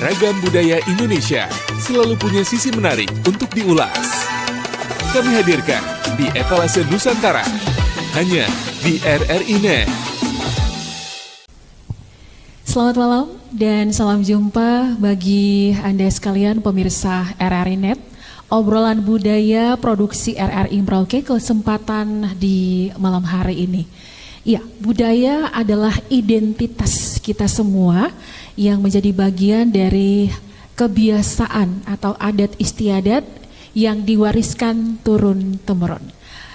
Ragam budaya Indonesia selalu punya sisi menarik untuk diulas. Kami hadirkan di Etalase Nusantara, hanya di RRI Net. Selamat malam dan salam jumpa bagi Anda sekalian pemirsa RRI Net. Obrolan budaya produksi RRI Merauke, kesempatan di malam hari ini. Ya, budaya adalah identitas kita semua yang menjadi bagian dari kebiasaan atau adat istiadat yang diwariskan turun-temurun.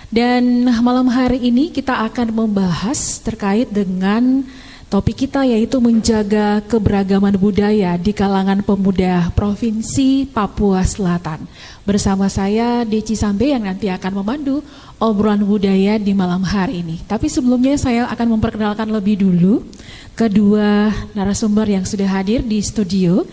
Dan malam hari ini kita akan membahas terkait dengan topik kita, yaitu menjaga keberagaman budaya di kalangan pemuda Provinsi Papua Selatan. Bersama saya Deci Sambe yang nanti akan memandu obrolan budaya di malam hari ini. Tapi sebelumnya saya akan memperkenalkan lebih dulu kedua narasumber yang sudah hadir di studio.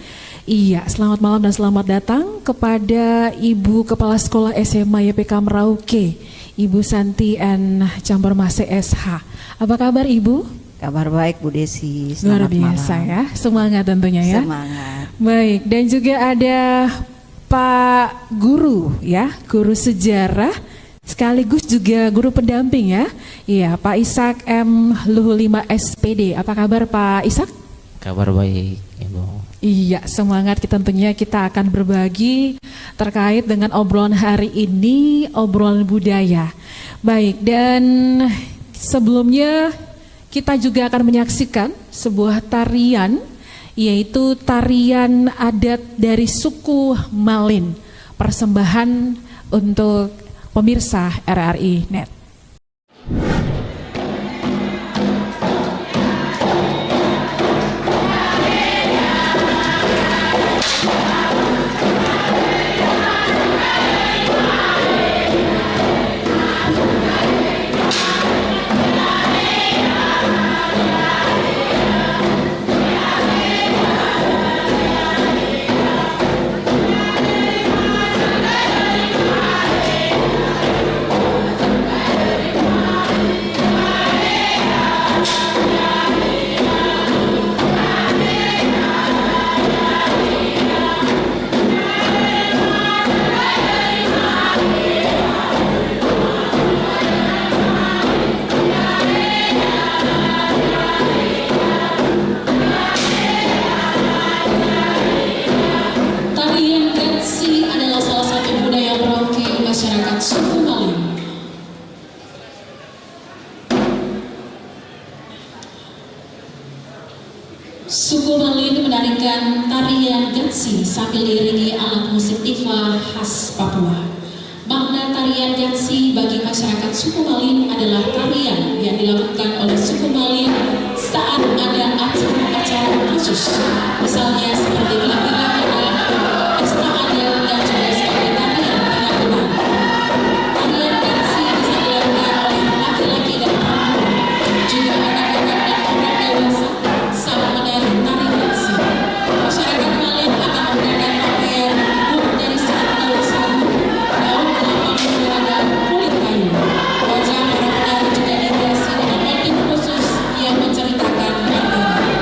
Iya, selamat malam dan selamat datang kepada Ibu Kepala Sekolah SMA YPK Merauke, Ibu Santi N. Cambermase SH. Apa kabar Ibu? Kabar baik Bu Desi, luar biasa malam. Ya, semangat tentunya ya. Semangat. Baik, dan juga ada Pak Guru ya, guru sejarah sekaligus juga guru pendamping ya. Iya, Pak Ishak M. Luhu 5 SPD. Apa kabar Pak Ishak? Kabar baik, Ibu. Iya, semangat tentunya kita akan berbagi terkait dengan obrolan hari ini, obrolan budaya. Baik, dan sebelumnya kita juga akan menyaksikan sebuah tarian, yaitu tarian adat dari suku Malin, persembahan untuk pemirsa RRI Net. Suku Malin menarikan tarian Gatsi sambil diiringi alat musik tifa khas Papua. Makna tarian Gatsi bagi masyarakat suku Malin adalah tarian yang dilakukan oleh suku Malin saat ada acara-acara khusus, misalnya seperti pelatihan adat, pesta adat, dan juga seperti tarian pengakuan. Tarian Gatsi bisa dilakukan oleh laki-laki dan perempuan, juga anak-anak dan orang dewasa sama menari tari Gatsi. Masyarakat Malin akan menggunakan pakaian dari daun sagu, daun kelapa muda, dan kulit kayu. Wajah para penari juga dihiasi dengan motif khusus yang menceritakan materi.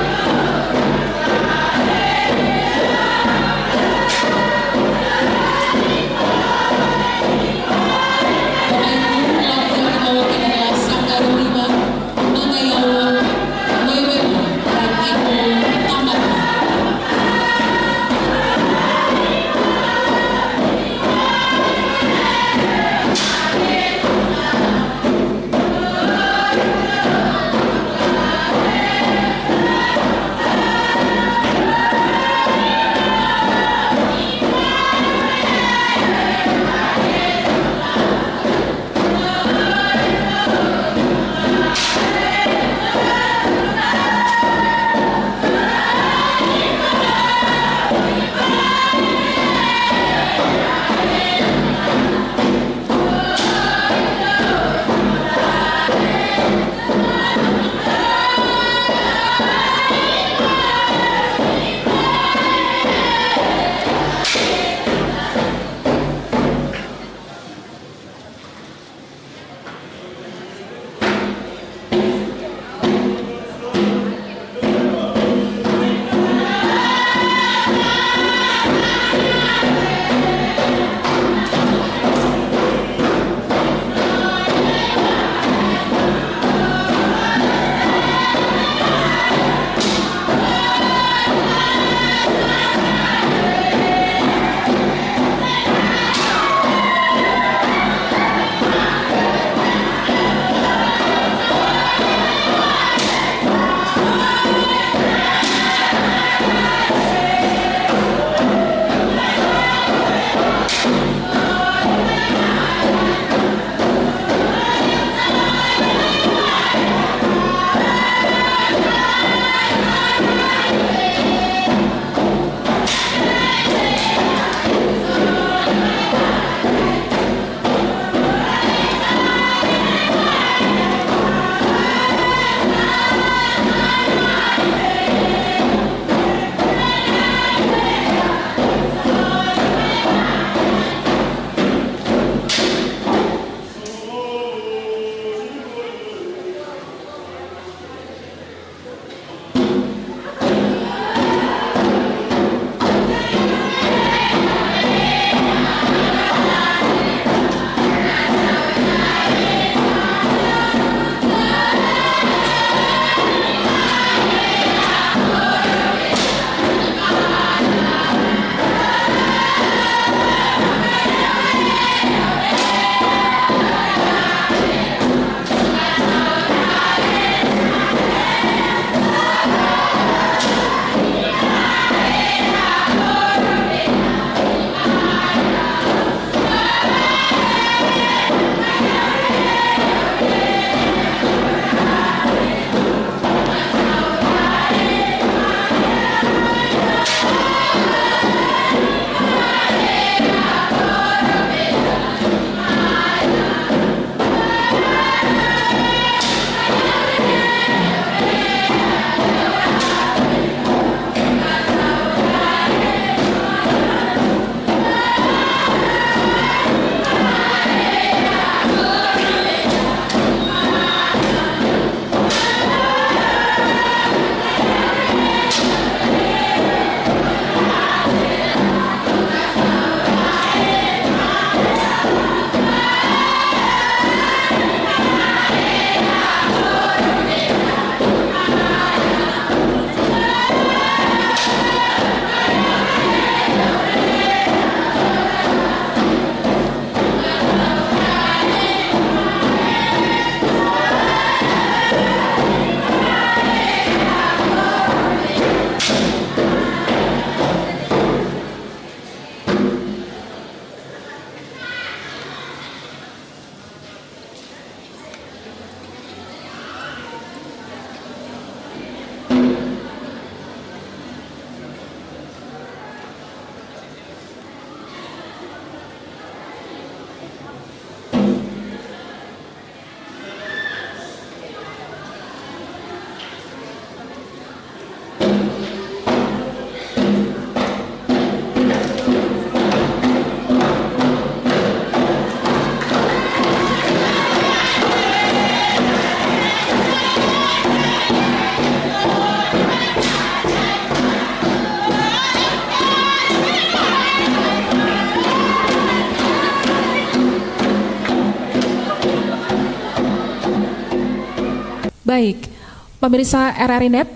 Baik, pemirsa RRI Net,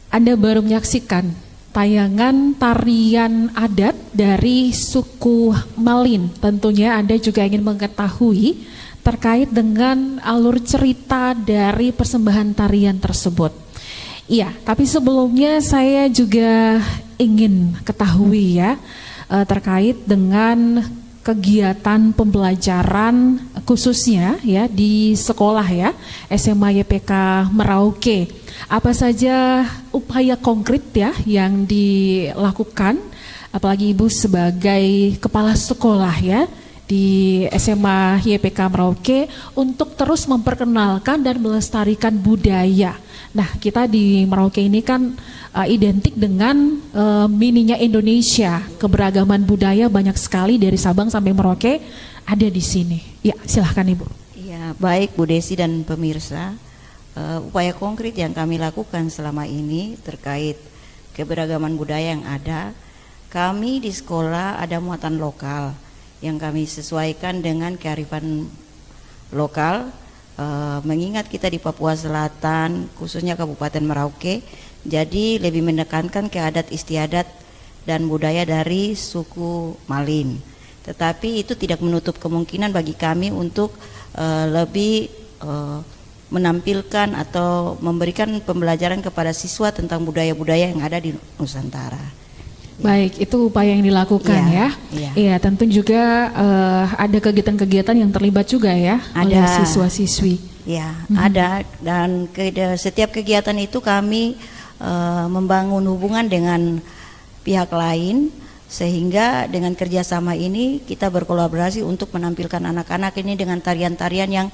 Anda baru menyaksikan tayangan tarian adat dari suku Malin. Tentunya Anda juga ingin mengetahui terkait dengan alur cerita dari persembahan tarian tersebut. Iya, tapi sebelumnya saya juga ingin ketahui ya terkait dengan kegiatan pembelajaran khususnya ya di sekolah ya SMA YPK Merauke. Apa saja upaya konkret ya yang dilakukan, apalagi Ibu sebagai kepala sekolah ya di SMA YPK Merauke untuk terus memperkenalkan dan melestarikan budaya. Nah, kita di Merauke ini kan identik dengan mininya Indonesia, keberagaman budaya banyak sekali dari Sabang sampai Merauke ada di sini. Ya, silahkan Ibu. Ya, baik Bu Desi dan pemirsa, upaya konkret yang kami lakukan selama ini terkait keberagaman budaya yang ada, kami di sekolah ada muatan lokal yang kami sesuaikan dengan kearifan lokal. Mengingat kita di Papua Selatan, khususnya Kabupaten Merauke, jadi lebih menekankan ke adat istiadat dan budaya dari suku Malin. Tetapi itu tidak menutup kemungkinan bagi kami untuk lebih menampilkan atau memberikan pembelajaran kepada siswa tentang budaya-budaya yang ada di Nusantara. Baik, itu upaya yang dilakukan ya. Iya, tentu juga ada kegiatan-kegiatan yang terlibat juga ya oleh siswa-siswi. Ya, ada, dan setiap kegiatan itu kami membangun hubungan dengan pihak lain, sehingga dengan kerjasama ini kita berkolaborasi untuk menampilkan anak-anak ini dengan tarian-tarian yang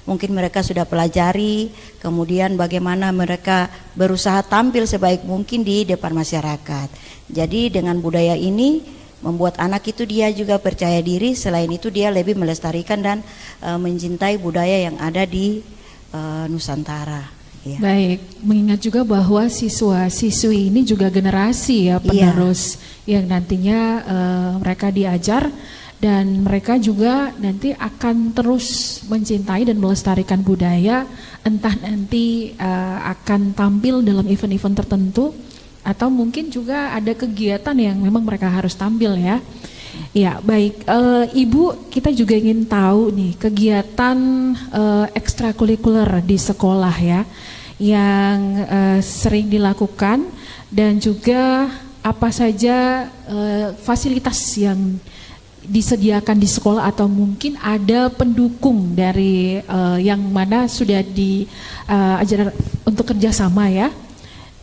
mungkin mereka sudah pelajari, kemudian bagaimana mereka berusaha tampil sebaik mungkin di depan masyarakat. Jadi dengan budaya ini membuat anak itu dia juga percaya diri, selain itu dia lebih melestarikan dan mencintai budaya yang ada di Nusantara. Ya. Baik, mengingat juga bahwa siswa-siswi ini juga generasi ya penerus yang nantinya mereka diajar dan mereka juga nanti akan terus mencintai dan melestarikan budaya, entah nanti akan tampil dalam event-event tertentu atau mungkin juga ada kegiatan yang memang mereka harus tampil ya. Ya, baik, Ibu, kita juga ingin tahu nih kegiatan ekstrakurikuler di sekolah ya yang sering dilakukan dan juga apa saja fasilitas yang disediakan di sekolah atau mungkin ada pendukung dari yang mana sudah diajar untuk kerjasama ya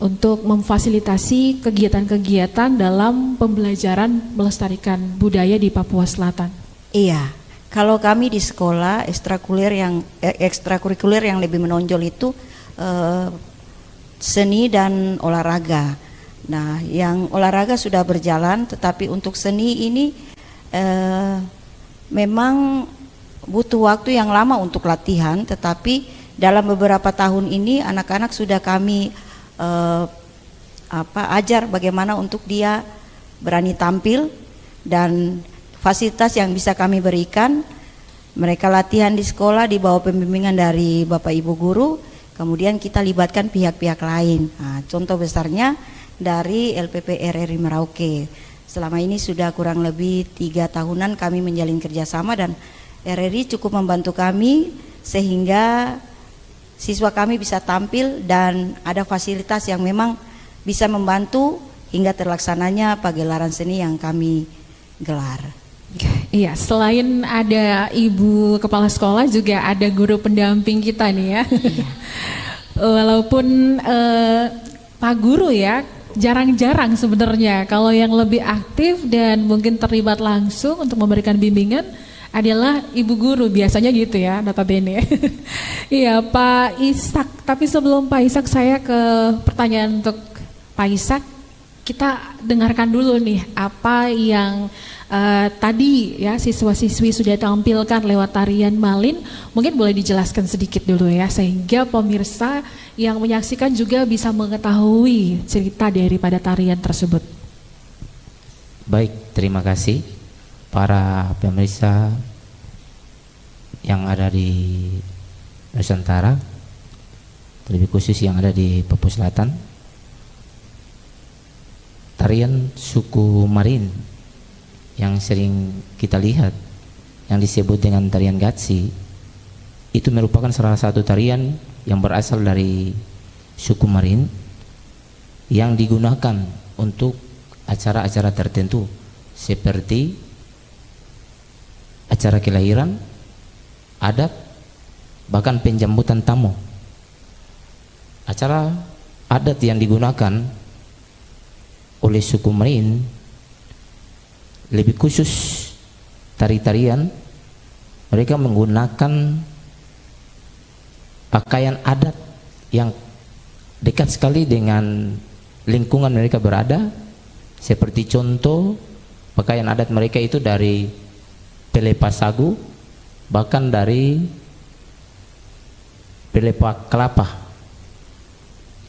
untuk memfasilitasi kegiatan-kegiatan dalam pembelajaran melestarikan budaya di Papua Selatan. Iya, kalau kami di sekolah ekstrakurikuler yang lebih menonjol itu seni dan olahraga. Nah, yang olahraga sudah berjalan, tetapi untuk seni ini memang butuh waktu yang lama untuk latihan, tetapi dalam beberapa tahun ini anak-anak sudah kami ajar bagaimana untuk dia berani tampil, dan fasilitas yang bisa kami berikan, mereka latihan di sekolah di bawah pembimbingan dari Bapak Ibu guru, kemudian kita libatkan pihak-pihak lain. Nah, contoh besarnya dari LPP RRI Merauke. Selama ini sudah kurang lebih 3 tahunan kami menjalin kerjasama dan RRI cukup membantu kami sehingga siswa kami bisa tampil dan ada fasilitas yang memang bisa membantu hingga terlaksananya pagelaran seni yang kami gelar. Iya, selain ada Ibu Kepala Sekolah juga ada guru pendamping kita nih ya. Iya. Walaupun Pak Guru ya jarang-jarang sebenarnya, kalau yang lebih aktif dan mungkin terlibat langsung untuk memberikan bimbingan adalah Ibu Guru, biasanya gitu ya, notabene. Iya, Pak Ishak. Tapi sebelum Pak Ishak, saya ke pertanyaan untuk Pak Ishak. Kita dengarkan dulu nih apa yang tadi ya siswa-siswi sudah tampilkan lewat tarian Malin. Mungkin boleh dijelaskan sedikit dulu ya, sehingga pemirsa yang menyaksikan juga bisa mengetahui cerita daripada tarian tersebut. Baik, terima kasih para pemirsa yang ada di Nusantara, lebih khusus yang ada di Papua Selatan. Tarian suku Marin yang sering kita lihat yang disebut dengan tarian Gatsi itu merupakan salah satu tarian yang berasal dari suku Marin yang digunakan untuk acara-acara tertentu seperti acara kelahiran, adat, bahkan penjemputan tamu. Acara adat yang digunakan oleh suku Marin lebih khusus tari-tarian, mereka menggunakan pakaian adat yang dekat sekali dengan lingkungan mereka berada. Seperti contoh, pakaian adat mereka itu dari pelepah sagu, bahkan dari pelepah kelapa.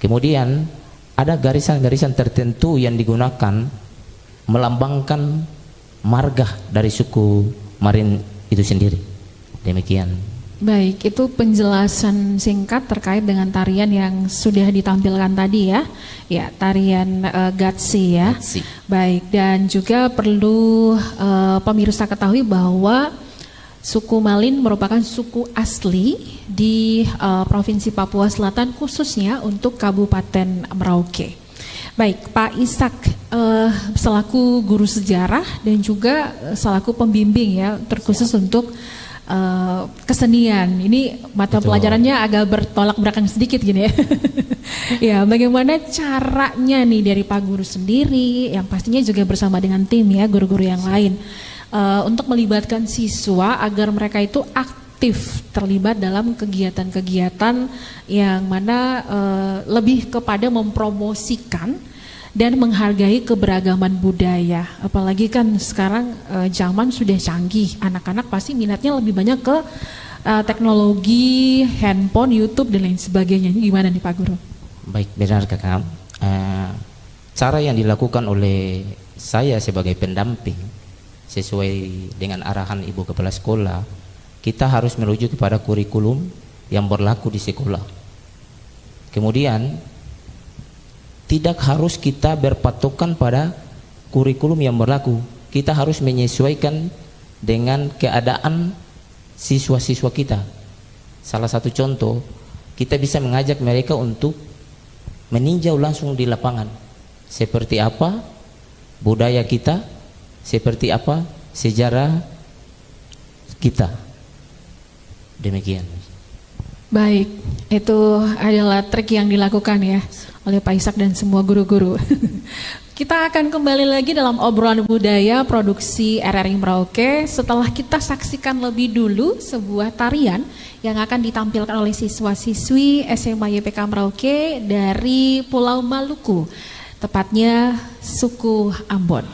Kemudian ada garisan-garisan tertentu yang digunakan melambangkan marga dari suku Marin itu sendiri. Demikian. Baik, itu penjelasan singkat terkait dengan tarian yang sudah ditampilkan tadi ya. Ya, tarian Gatsi ya. Gatsi. Baik, dan juga perlu pemirsa ketahui bahwa suku Malin merupakan suku asli di Provinsi Papua Selatan, khususnya untuk Kabupaten Merauke. Baik, Pak Ishak selaku guru sejarah dan juga selaku pembimbing ya, terkhusus untuk kesenian. Ini mata Betul. pelajarannya agak bertolak belakang sedikit gini ya. Ya, bagaimana caranya nih dari Pak Guru sendiri, yang pastinya juga bersama dengan tim ya, guru-guru yang lain, untuk melibatkan siswa agar mereka itu aktif terlibat dalam kegiatan-kegiatan yang mana lebih kepada mempromosikan dan menghargai keberagaman budaya. Apalagi kan sekarang zaman sudah canggih, anak-anak pasti minatnya lebih banyak ke teknologi, handphone, YouTube dan lain sebagainya. Ini gimana nih Pak Guru? Baik, benar Kakak. Cara yang dilakukan oleh saya sebagai pendamping sesuai dengan arahan Ibu Kepala Sekolah, kita harus merujuk kepada kurikulum yang berlaku di sekolah. Kemudian tidak harus kita berpatokan pada kurikulum yang berlaku. Kita harus menyesuaikan dengan keadaan siswa-siswa kita. Salah satu contoh, kita bisa mengajak mereka untuk meninjau langsung di lapangan. Seperti apa budaya kita, seperti apa sejarah kita. Demikian. Baik, itu adalah trik yang dilakukan ya oleh Pak Ishak dan semua guru-guru. Kita akan kembali lagi dalam obrolan budaya produksi RRI Merauke setelah kita saksikan lebih dulu sebuah tarian yang akan ditampilkan oleh siswa-siswi SMA YPK Merauke dari Pulau Maluku, tepatnya suku Ambon.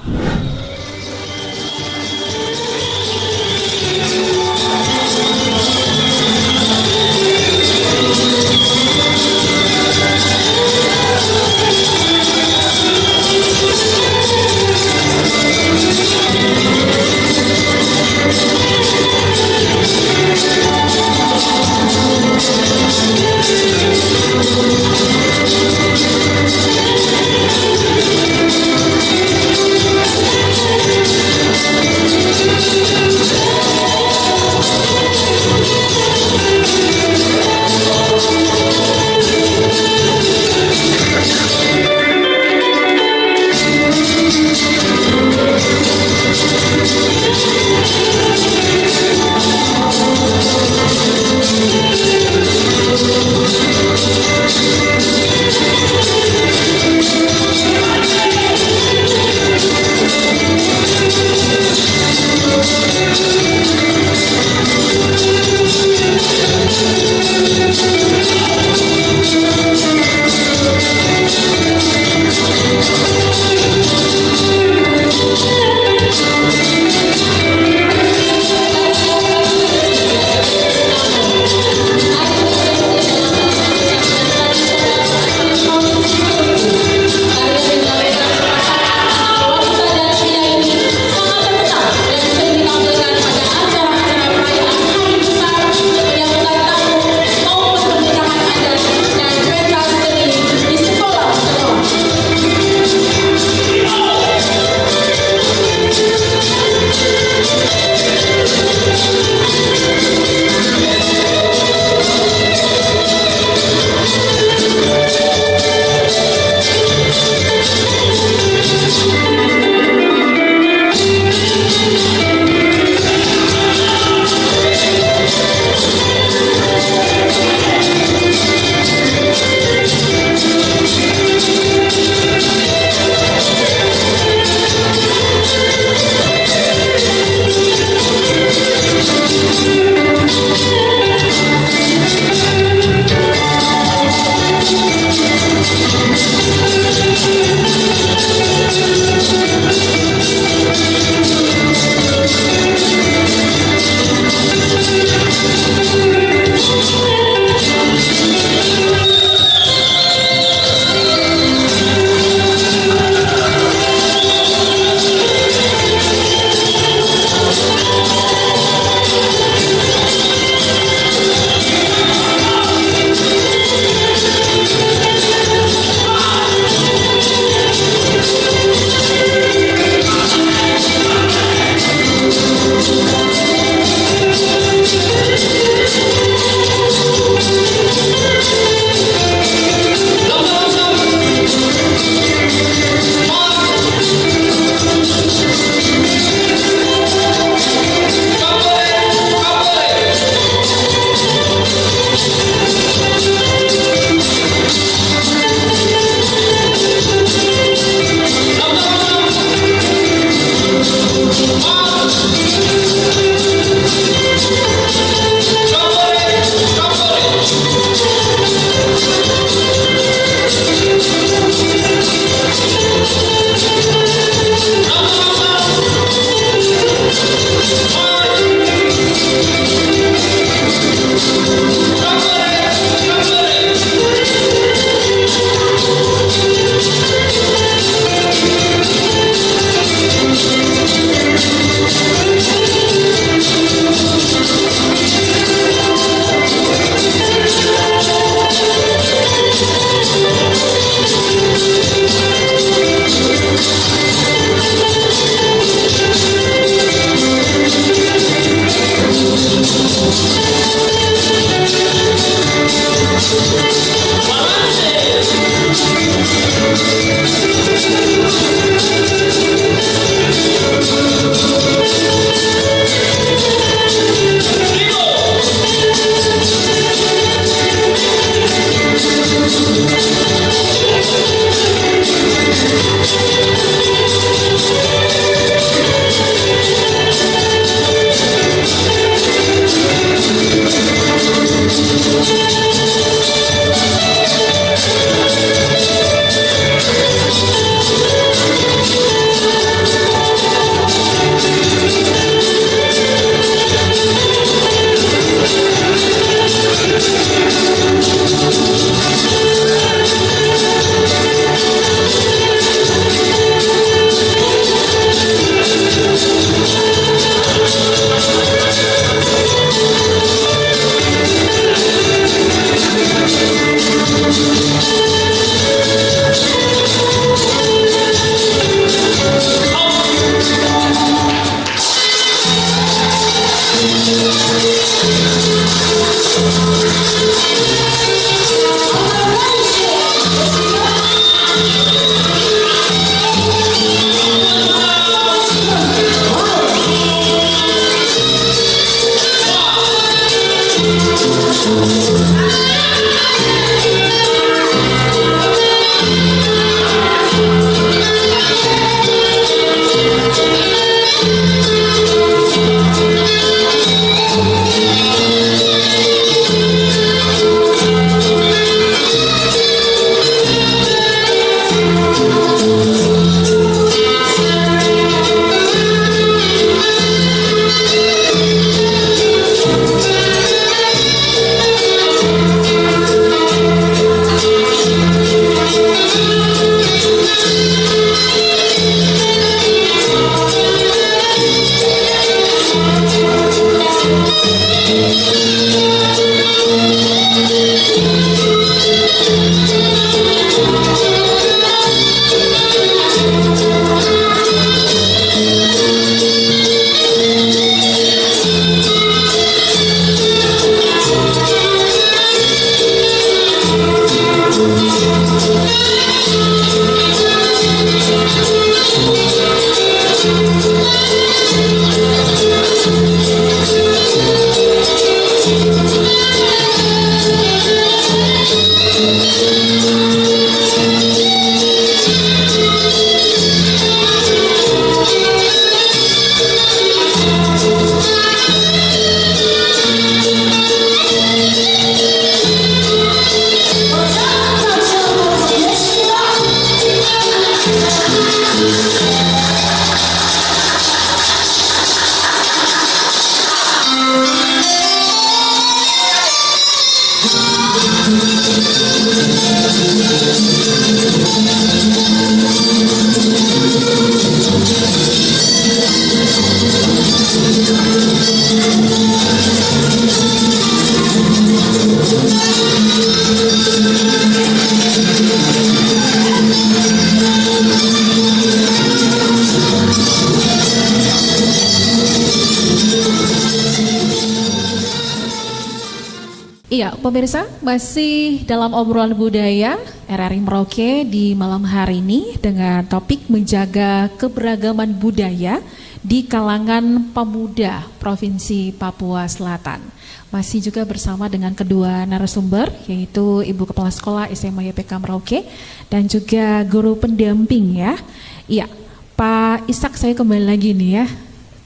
Iya, pemirsa, masih dalam obrolan budaya RRI Merauke di malam hari ini dengan topik menjaga keberagaman budaya di kalangan pemuda Provinsi Papua Selatan. Masih juga bersama dengan kedua narasumber, yaitu Ibu Kepala Sekolah SMA YPK Merauke dan juga guru pendamping ya. Iya, Pak Ishak, saya kembali lagi nih ya.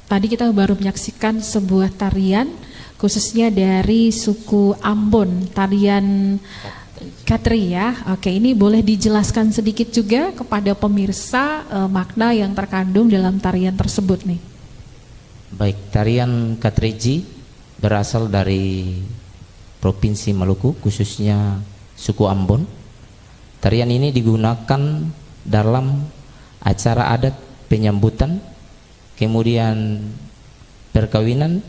Tadi kita baru menyaksikan sebuah tarian khususnya dari suku Ambon, tarian Katri ya. Oke, ini boleh dijelaskan sedikit juga kepada pemirsa makna yang terkandung dalam tarian tersebut nih. Baik, tarian Katriji berasal dari Provinsi Maluku, khususnya suku Ambon. Tarian ini digunakan dalam acara adat penyambutan, kemudian perkawinan,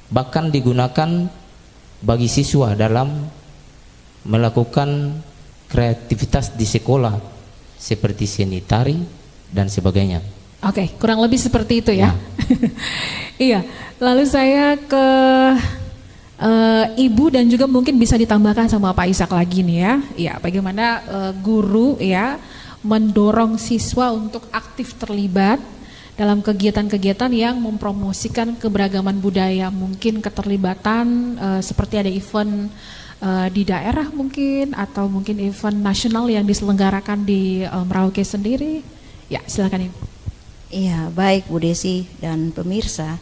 bahkan digunakan bagi siswa dalam melakukan kreativitas di sekolah seperti seni tari dan sebagainya. Oke, kurang lebih seperti itu ya. Iya, lalu saya ke Ibu dan juga mungkin bisa ditambahkan sama Pak Ishak lagi nih ya. Iya, bagaimana guru ya mendorong siswa untuk aktif terlibat dalam kegiatan-kegiatan yang mempromosikan keberagaman budaya, mungkin keterlibatan seperti ada event di daerah mungkin, atau mungkin event nasional yang diselenggarakan di Merauke sendiri. Ya, silakan Ibu. Iya, baik Bu Desi dan pemirsa,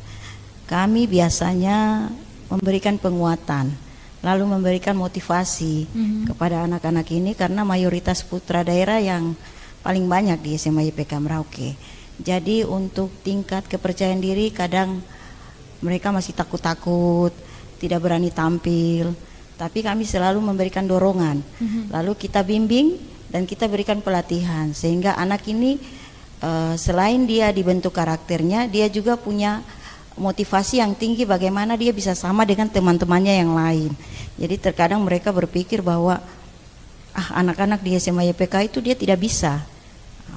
kami biasanya memberikan penguatan, lalu memberikan motivasi kepada anak-anak ini karena mayoritas putra daerah yang paling banyak di SMA YPK Merauke. Jadi untuk tingkat kepercayaan diri kadang mereka masih takut-takut, tidak berani tampil, tapi kami selalu memberikan dorongan. Lalu kita bimbing dan kita berikan pelatihan sehingga anak ini selain dia dibentuk karakternya, dia juga punya motivasi yang tinggi bagaimana dia bisa sama dengan teman-temannya yang lain. Jadi terkadang mereka berpikir bahwa anak-anak di SMA YPK itu dia tidak bisa.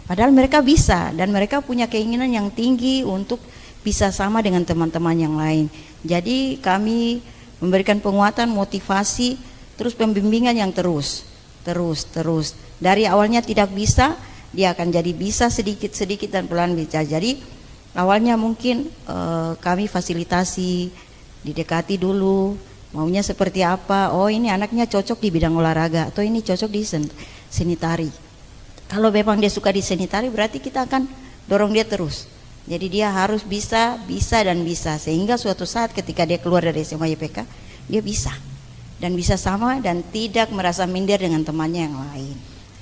Padahal mereka bisa dan mereka punya keinginan yang tinggi untuk bisa sama dengan teman-teman yang lain. Jadi kami memberikan penguatan, motivasi, terus pembimbingan yang terus. Dari awalnya tidak bisa, dia akan jadi bisa sedikit-sedikit dan pelan bisa. Jadi awalnya mungkin kami fasilitasi, didekati dulu, maunya seperti apa. Oh, ini anaknya cocok di bidang olahraga atau ini cocok di seni tari. Kalau memang dia suka di seni tari, berarti kita akan dorong dia terus. Jadi dia harus bisa dan bisa, sehingga suatu saat ketika dia keluar dari SMA YPK, dia bisa dan bisa sama dan tidak merasa minder dengan temannya yang lain.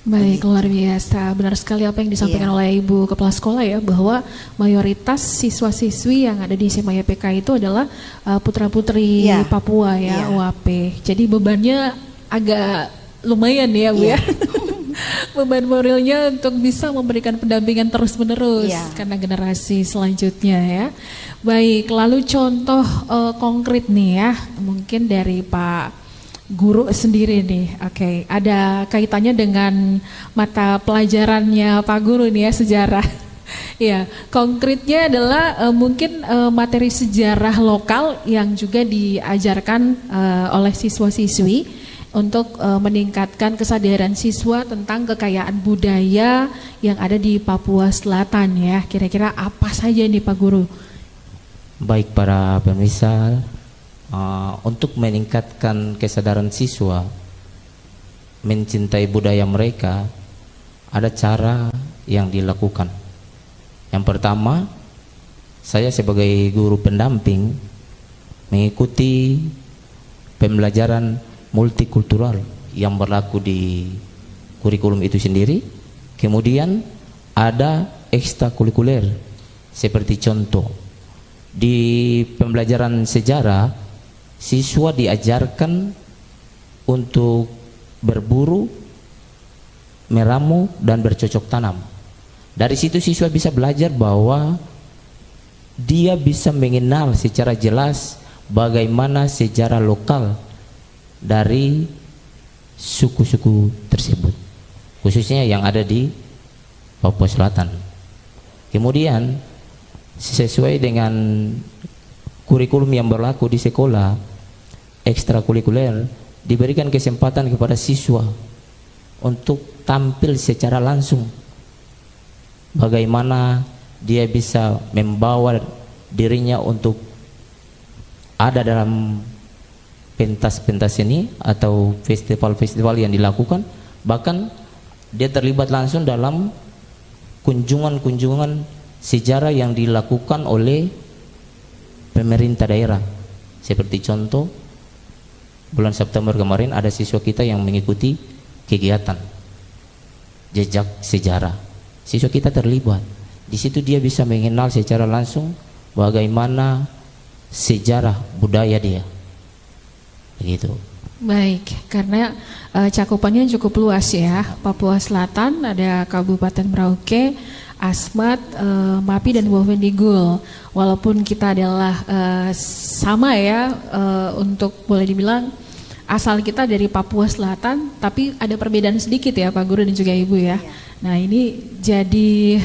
Baik, luar biasa. Benar sekali apa yang disampaikan oleh Ibu Kepala Sekolah ya, bahwa mayoritas siswa-siswi yang ada di SMA YPK itu adalah putra-putri Papua ya, UAP. Jadi bebannya agak lumayan ya Bu ya. Beban moralnya untuk bisa memberikan pendampingan terus-menerus karena generasi selanjutnya ya. Baik, lalu contoh konkret nih ya, mungkin dari Pak Guru sendiri nih. Oke, ada kaitannya dengan mata pelajarannya Pak Guru nih ya, sejarah. Ya, konkretnya adalah mungkin materi sejarah lokal yang juga diajarkan oleh siswa-siswi untuk meningkatkan kesadaran siswa tentang kekayaan budaya yang ada di Papua Selatan ya. Kira-kira apa saja nih Pak Guru? Baik para pemirsa, untuk meningkatkan kesadaran siswa mencintai budaya mereka, ada cara yang dilakukan. Yang pertama, saya sebagai guru pendamping mengikuti pembelajaran multikultural yang berlaku di kurikulum itu sendiri. Kemudian ada ekstrakurikuler, seperti contoh di pembelajaran sejarah, siswa diajarkan untuk berburu meramu dan bercocok tanam. Dari situ siswa bisa belajar bahwa dia bisa mengenal secara jelas bagaimana sejarah lokal dari suku-suku tersebut, khususnya yang ada di Papua Selatan. Kemudian sesuai dengan kurikulum yang berlaku di sekolah, ekstrakurikuler diberikan kesempatan kepada siswa untuk tampil secara langsung, bagaimana dia bisa membawa dirinya untuk ada dalam pentas-pentas ini atau festival-festival yang dilakukan, bahkan dia terlibat langsung dalam kunjungan-kunjungan sejarah yang dilakukan oleh pemerintah daerah. Seperti contoh, bulan September kemarin ada siswa kita yang mengikuti kegiatan jejak sejarah. Siswa kita terlibat. Di situ dia bisa mengenal secara langsung bagaimana sejarah budaya dia. Begitu. Baik, karena cakupannya cukup luas ya. Papua Selatan ada Kabupaten Merauke, Asmat, Mapi dan Bovendigul. Walaupun kita adalah sama ya, untuk boleh dibilang asal kita dari Papua Selatan, tapi ada perbedaan sedikit ya Pak Guru dan juga Ibu ya. Nah ini jadi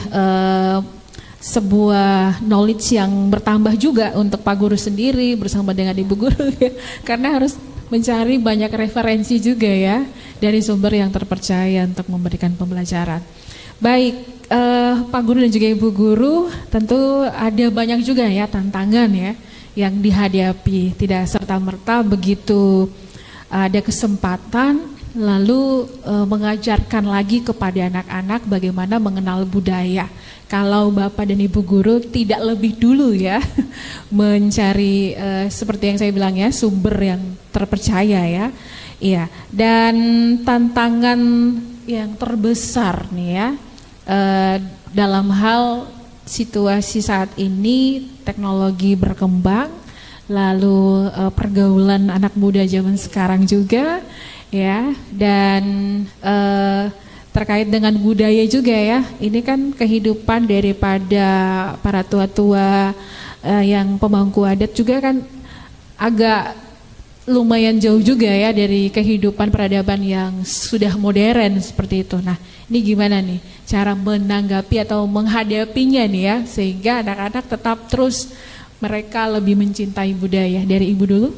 sebuah knowledge yang bertambah juga untuk Pak Guru sendiri bersama dengan Ibu Guru ya. Karena harus mencari banyak referensi juga ya dari sumber yang terpercaya untuk memberikan pembelajaran. Baik, Pak Guru dan juga Ibu Guru, tentu ada banyak juga ya tantangan ya yang dihadapi. Tidak serta-merta begitu ada kesempatan lalu mengajarkan lagi kepada anak-anak bagaimana mengenal budaya. Kalau Bapak dan Ibu Guru tidak lebih dulu ya mencari seperti yang saya bilang ya, sumber yang terpercaya ya. Iya, dan tantangan yang terbesar nih ya dalam hal situasi saat ini, teknologi berkembang, lalu pergaulan anak muda zaman sekarang juga ya, dan terkait dengan budaya juga ya. Ini kan kehidupan daripada para tua-tua yang pemangku adat juga kan agak lumayan jauh juga ya dari kehidupan peradaban yang sudah modern seperti itu. Nah, ini gimana nih cara menanggapi atau menghadapinya nih ya, sehingga anak-anak tetap terus mereka lebih mencintai budaya. Dari Ibu dulu.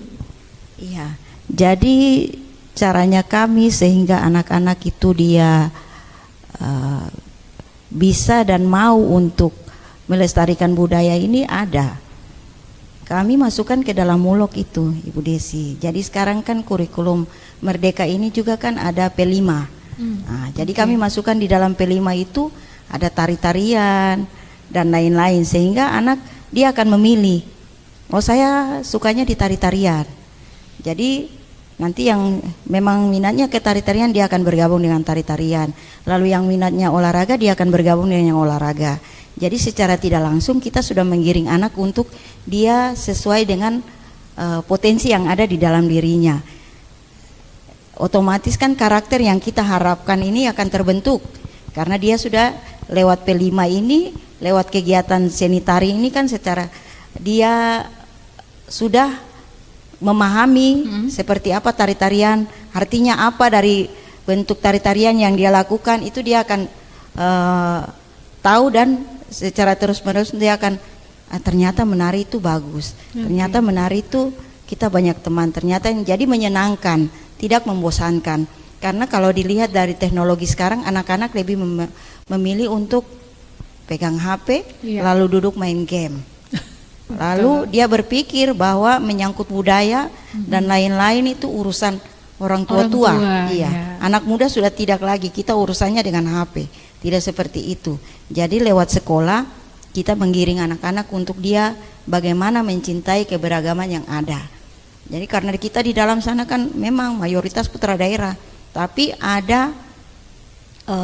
Iya, jadi caranya kami sehingga anak-anak itu dia bisa dan mau untuk melestarikan budaya ini ada. Kami masukkan ke dalam mulok itu, Ibu Desi. Jadi sekarang kan kurikulum Merdeka ini juga kan ada P5. Nah, jadi kami masukkan di dalam P5 itu ada tari-tarian dan lain-lain, sehingga anak dia akan memilih, oh saya sukanya di tari-tarian. Jadi nanti yang memang minatnya ke tari-tarian dia akan bergabung dengan tari-tarian. Lalu yang minatnya olahraga dia akan bergabung dengan yang olahraga. Jadi secara tidak langsung kita sudah menggiring anak untuk dia sesuai dengan potensi yang ada di dalam dirinya. Otomatis kan karakter yang kita harapkan ini akan terbentuk karena dia sudah lewat P5 ini, lewat kegiatan seni tari ini kan secara dia sudah memahami seperti apa tari-tarian, artinya apa dari bentuk tari-tarian yang dia lakukan, itu dia akan tahu, dan secara terus-menerus dia akan ternyata menari itu bagus, ternyata menari itu kita banyak teman, ternyata yang jadi menyenangkan, tidak membosankan. Karena kalau dilihat dari teknologi sekarang, anak-anak lebih memilih untuk pegang HP lalu duduk main game. Lalu dia berpikir bahwa menyangkut budaya dan lain-lain itu urusan orang tua-tua. Iya. Anak muda sudah tidak lagi, kita urusannya dengan HP. Tidak seperti itu. Jadi lewat sekolah kita menggiring anak-anak untuk dia bagaimana mencintai keberagaman yang ada. Jadi karena kita di dalam sana kan memang mayoritas putra daerah, tapi ada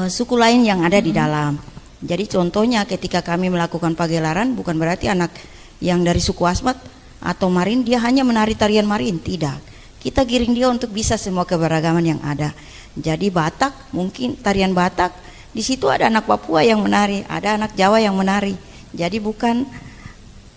suku lain yang ada di dalam. Jadi contohnya ketika kami melakukan pagelaran, bukan berarti anak yang dari suku Asmat atau Marin dia hanya menari tarian Marin, tidak. Kita giring dia untuk bisa semua keberagaman yang ada. Jadi Batak, mungkin tarian Batak, di situ ada anak Papua yang menari, ada anak Jawa yang menari. Jadi bukan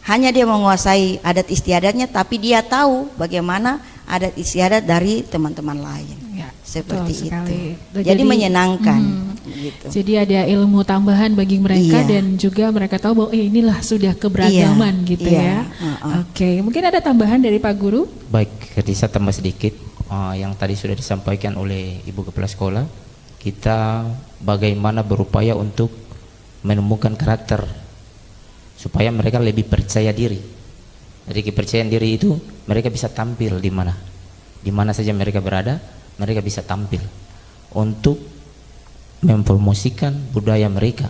hanya dia menguasai adat istiadatnya, tapi dia tahu bagaimana adat istiadat dari teman-teman lain. Ya, Seperti betul itu. sekali. Jadi menyenangkan. Gitu. Jadi ada ilmu tambahan bagi mereka Iya. dan juga mereka tahu bahwa inilah sudah keberagaman gitu iya. ya. Oke, mungkin ada tambahan dari Pak Guru? Baik, saya tambah sedikit yang tadi sudah disampaikan oleh Ibu Kepala Sekolah. Kita bagaimana berupaya untuk menemukan karakter supaya mereka lebih percaya diri. Dari kepercayaan diri itu mereka bisa tampil di mana saja mereka berada, mereka bisa tampil untuk mempromosikan budaya mereka.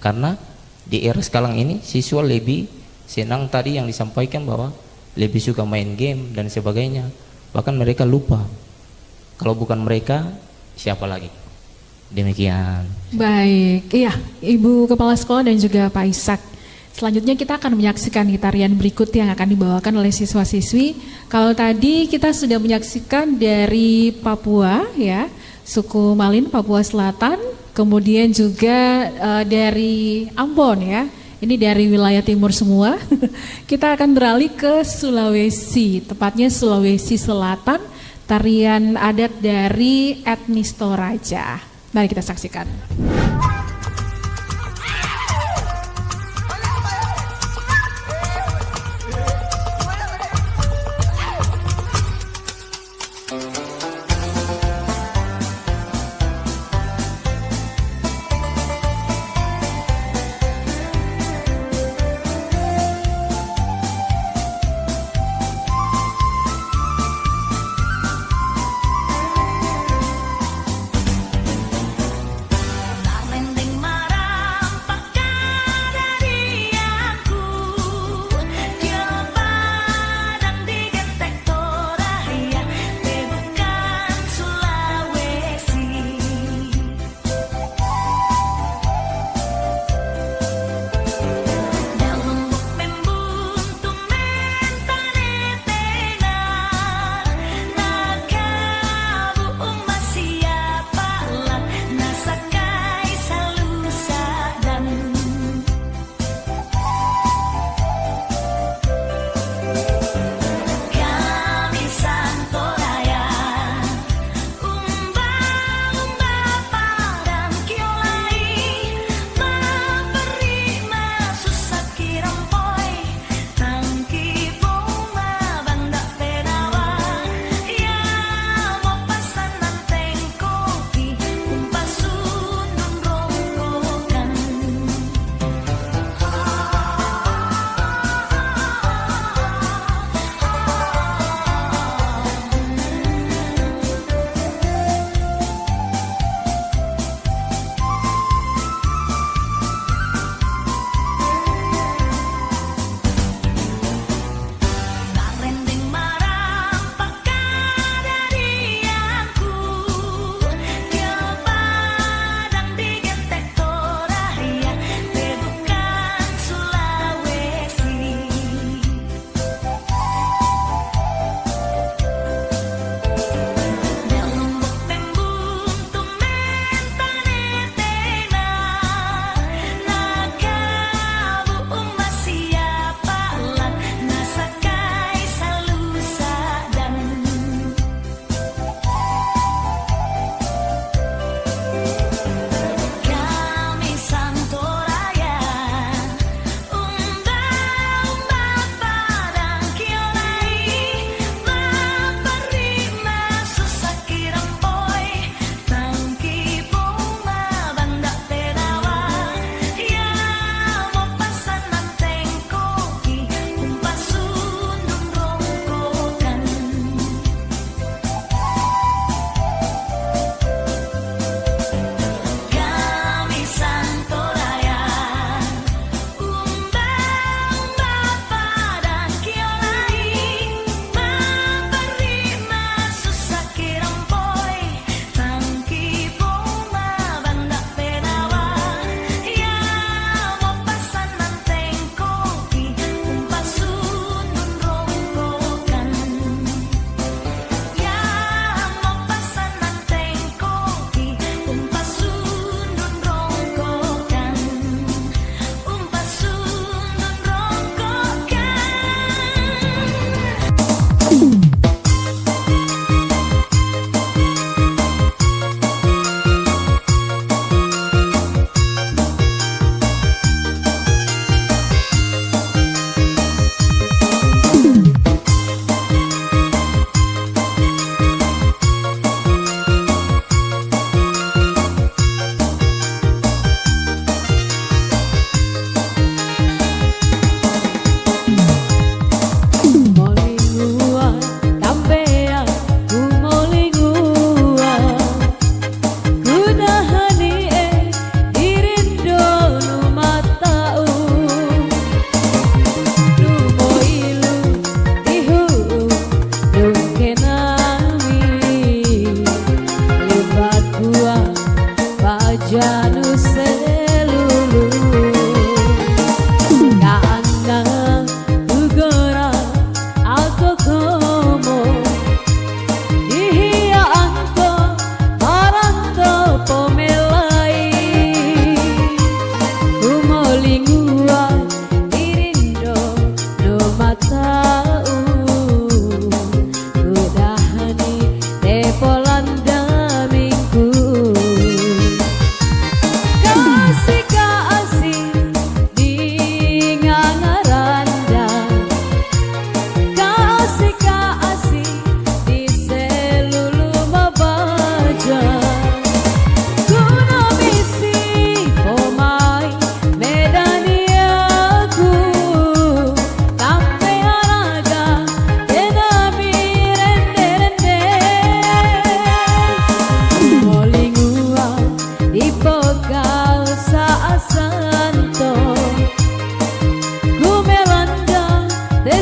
Karena di era sekarang ini siswa lebih senang tadi yang disampaikan bahwa lebih suka main game dan sebagainya. Bahkan mereka lupa kalau bukan mereka siapa lagi. Demikian. Baik, iya Ibu Kepala Sekolah dan juga Pak Ishak. Selanjutnya kita akan menyaksikan tarian berikut yang akan dibawakan oleh siswa-siswi. Kalau tadi kita sudah menyaksikan dari Papua ya, suku Malin Papua Selatan, kemudian juga dari Ambon ya. Ini dari wilayah timur semua. Kita akan beralih ke Sulawesi, tepatnya Sulawesi Selatan, tarian adat dari etnis Toraja. Mari kita saksikan. When they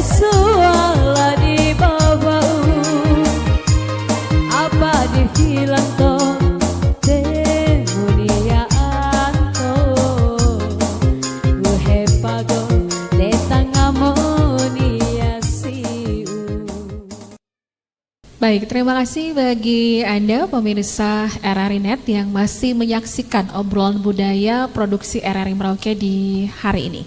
suara di bawah apa dibilang toh kemuliaan toh uhepago letang amoniasiu. Baik, terima kasih bagi Anda pemirsa RRI Net yang masih menyaksikan obrolan budaya produksi RRI Merauke di hari ini.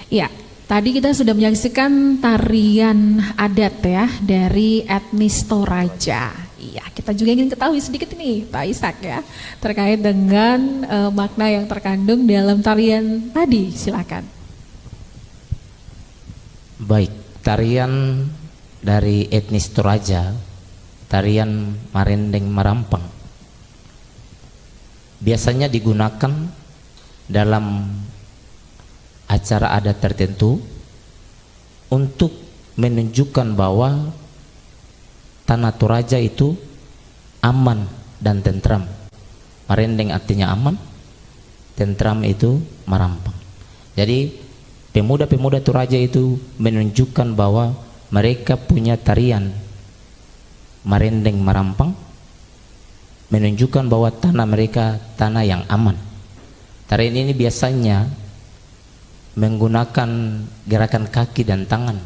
Ya, tadi kita sudah menyaksikan tarian adat ya dari etnis Toraja. Iya, kita juga ingin ketahui sedikit nih Pak Ishak ya terkait dengan makna yang terkandung dalam tarian tadi. Silakan. Baik, tarian dari etnis Toraja, tarian Marendeng Marampang, biasanya digunakan dalam acara adat tertentu untuk menunjukkan bahwa tanah Toraja itu aman dan tentram. Marendeng artinya aman, tentram itu marampang. Jadi pemuda-pemuda Toraja itu menunjukkan bahwa mereka punya tarian Marendeng Marampang, menunjukkan bahwa tanah mereka tanah yang aman. Tarian ini biasanya menggunakan gerakan kaki dan tangan,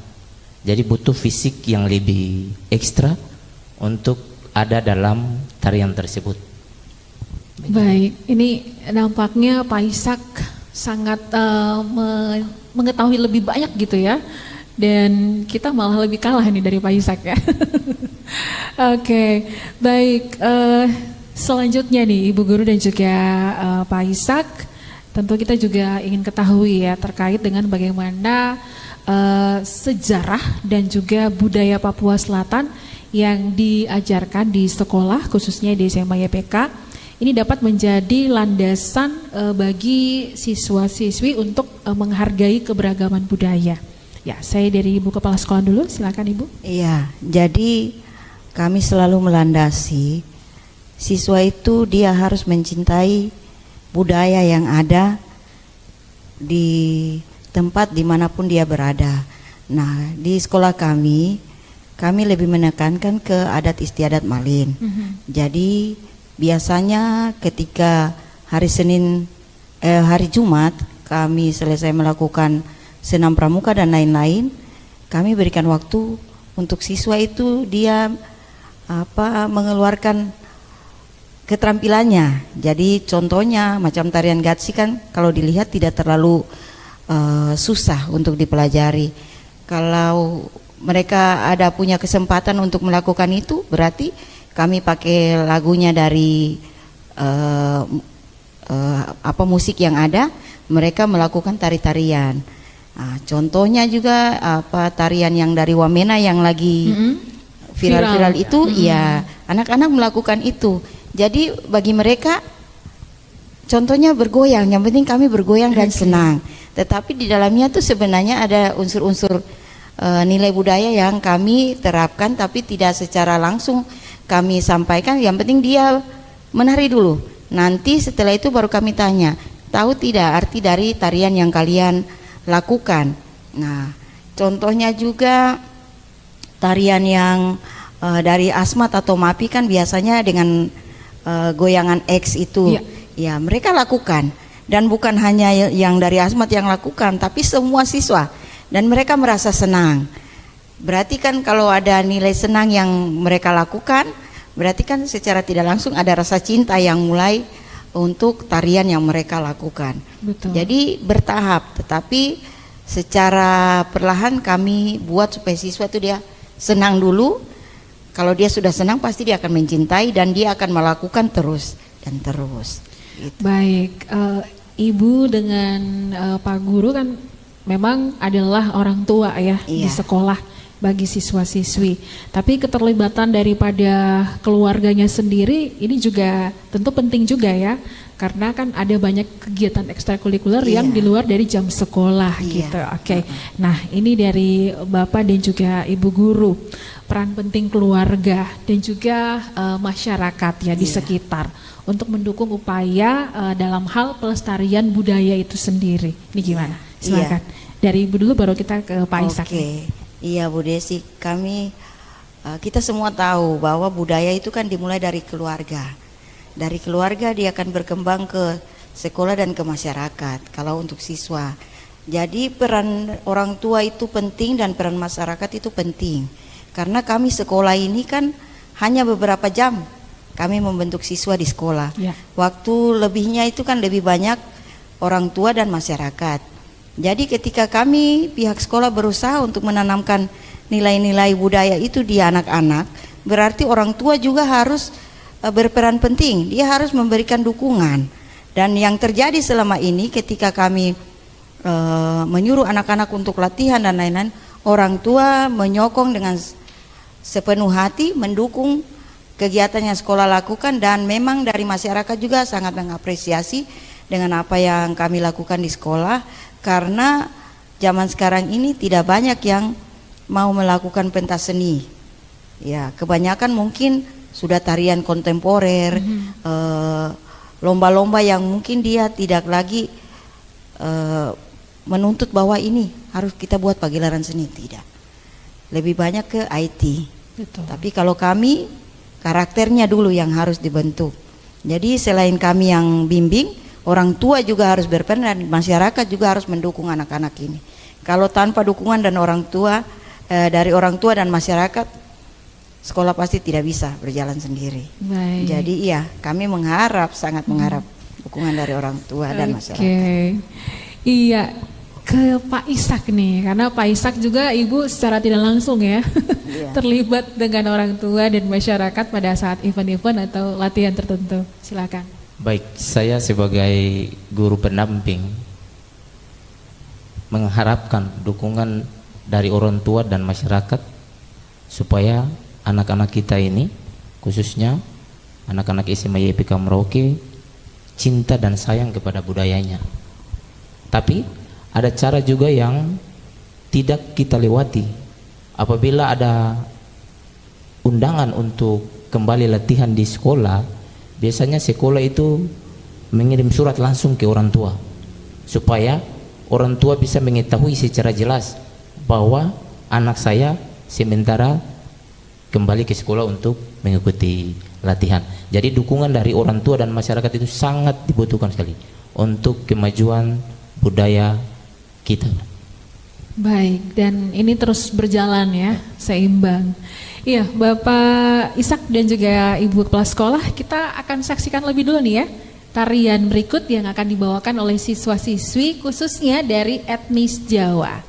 jadi butuh fisik yang lebih ekstra untuk ada dalam tarian tersebut. Baik, ini nampaknya Pak Ishak sangat mengetahui lebih banyak gitu ya, dan kita malah lebih kalah nih dari Pak Ishak ya. Oke, baik, selanjutnya nih Ibu Guru dan juga Pak Ishak, tentu kita juga ingin ketahui ya terkait dengan bagaimana sejarah dan juga budaya Papua Selatan yang diajarkan di sekolah khususnya di SMA YPK ini dapat menjadi landasan bagi siswa-siswi untuk menghargai keberagaman budaya. Ya, saya dari Ibu Kepala Sekolah dulu, silakan Ibu. Iya, jadi kami selalu melandasi siswa itu dia harus mencintai budaya yang ada di tempat dimanapun dia berada. Nah, di sekolah kami lebih menekankan ke adat istiadat Malin. Jadi biasanya ketika hari hari Jumat kami selesai melakukan senam pramuka dan lain-lain, kami berikan waktu untuk siswa itu dia mengeluarkan keterampilannya. Jadi contohnya macam tarian gatsi kan kalau dilihat tidak terlalu susah untuk dipelajari. Kalau mereka ada punya kesempatan untuk melakukan itu, berarti kami pakai lagunya dari musik yang ada, mereka melakukan tari-tarian. Nah, contohnya juga tarian yang dari Wamena yang lagi viral-viral itu, ya anak-anak melakukan itu. Jadi bagi mereka contohnya bergoyang, yang penting kami bergoyang dan senang. Tetapi di dalamnya tuh sebenarnya ada unsur-unsur nilai budaya yang kami terapkan, tapi tidak secara langsung kami sampaikan. Yang penting dia menari dulu. Nanti setelah itu baru kami tanya, tahu tidak arti dari tarian yang kalian lakukan? Nah, contohnya juga tarian yang dari Asmat atau Mapi kan biasanya dengan goyangan X itu, ya mereka lakukan. Dan bukan hanya yang dari Asmat yang lakukan, tapi semua siswa, dan mereka merasa senang. Berarti kan kalau ada nilai senang yang mereka lakukan, berarti kan secara tidak langsung ada rasa cinta yang mulai untuk tarian yang mereka lakukan. Betul. Jadi bertahap, tetapi secara perlahan kami buat supaya siswa itu dia senang dulu. Kalau dia sudah senang pasti dia akan mencintai dan dia akan melakukan terus dan terus. Gitu. Baik, Ibu dengan Pak Guru kan memang adalah orang tua ya di sekolah bagi siswa-siswi. Tapi keterlibatan daripada keluarganya sendiri ini juga tentu penting juga ya, karena kan ada banyak kegiatan ekstrakurikuler yang di luar dari jam sekolah gitu. Oke. Nah, ini dari Bapak dan juga Ibu Guru, peran penting keluarga dan juga masyarakat ya di sekitar untuk mendukung upaya dalam hal pelestarian budaya itu sendiri. Ini gimana? Silakan. Dari Ibu dulu baru kita ke Pak Ishak. Oke. Iya Bu Desi, kita semua tahu bahwa budaya itu kan dimulai dari keluarga. Dari keluarga dia akan berkembang ke sekolah dan ke masyarakat kalau untuk siswa. Jadi peran orang tua itu penting dan peran masyarakat itu penting. Karena kami sekolah ini kan hanya beberapa jam kami membentuk siswa di sekolah. Ya. Waktu lebihnya itu kan lebih banyak orang tua dan masyarakat. Jadi ketika kami pihak sekolah berusaha untuk menanamkan nilai-nilai budaya itu di anak-anak, berarti orang tua juga harus berperan penting. Dia harus memberikan dukungan. Dan yang terjadi selama ini ketika kami menyuruh anak-anak untuk latihan dan lain-lain, orang tua menyokong dengan sepenuh hati, mendukung kegiatan yang sekolah lakukan, dan memang dari masyarakat juga sangat mengapresiasi dengan apa yang kami lakukan di sekolah, karena zaman sekarang ini tidak banyak yang mau melakukan pentas seni. Ya, kebanyakan mungkin sudah tarian kontemporer, lomba-lomba yang mungkin dia tidak lagi menuntut bahwa ini harus kita buat pagelaran seni, tidak. Lebih banyak ke IT. Betul. Tapi kalau kami karakternya dulu yang harus dibentuk. Jadi selain kami yang bimbing, orang tua juga harus berperan dan masyarakat juga harus mendukung anak-anak ini. Kalau tanpa dukungan dan dari orang tua dan masyarakat, sekolah pasti tidak bisa berjalan sendiri. Baik. Jadi iya, kami sangat mengharap dukungan dari orang tua dan masyarakat. Oke. Iya, ke Pak Ishak nih, karena Pak Ishak juga Ibu secara tidak langsung ya Iya. terlibat dengan orang tua dan masyarakat pada saat event-event atau latihan tertentu. Silakan. Baik, saya sebagai guru pendamping mengharapkan dukungan dari orang tua dan masyarakat supaya anak-anak kita ini, khususnya anak-anak SMA YPK Merauke, cinta dan sayang kepada budayanya. Tapi ada cara juga yang tidak kita lewati. Apabila ada undangan untuk kembali latihan di sekolah, biasanya sekolah itu mengirim surat langsung ke orang tua supaya orang tua bisa mengetahui secara jelas bahwa anak saya sementara kembali ke sekolah untuk mengikuti latihan. Jadi dukungan dari orang tua dan masyarakat itu sangat dibutuhkan sekali untuk kemajuan budaya kita. Baik, dan ini terus berjalan ya, seimbang. Iya, Bapak Ishak dan juga Ibu Kepala Sekolah, kita akan saksikan lebih dulu nih ya, tarian berikut yang akan dibawakan oleh siswa-siswi khususnya dari etnis Jawa.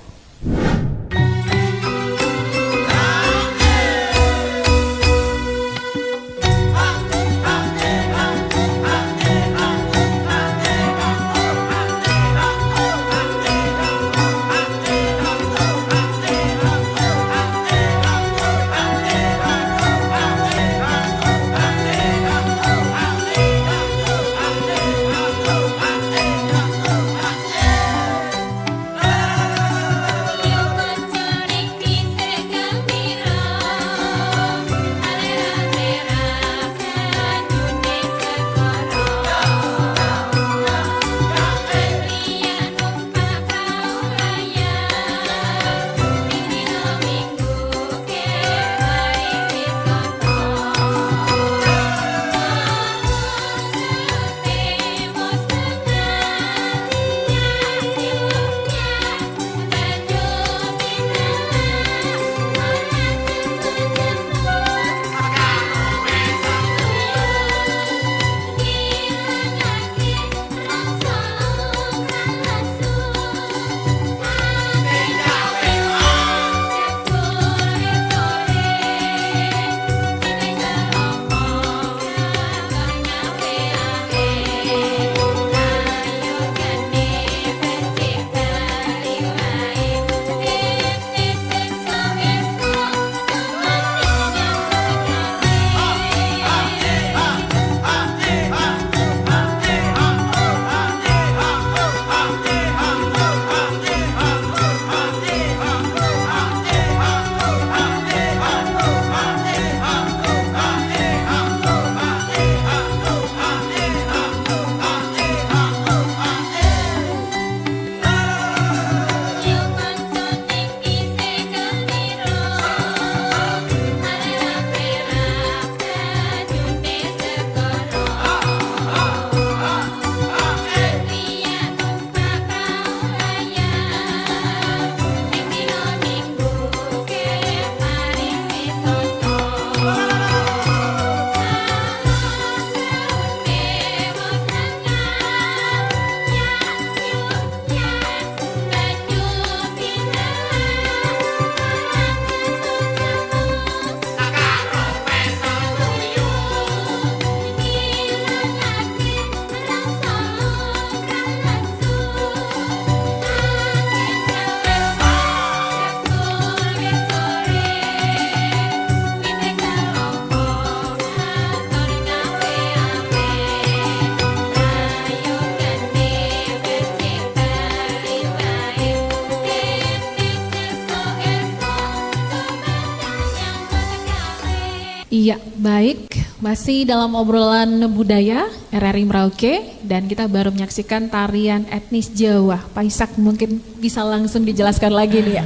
Iya, baik. Masih dalam obrolan budaya RRI Merauke dan kita baru menyaksikan tarian etnis Jawa. Pak Ishak mungkin bisa langsung dijelaskan lagi nih ya.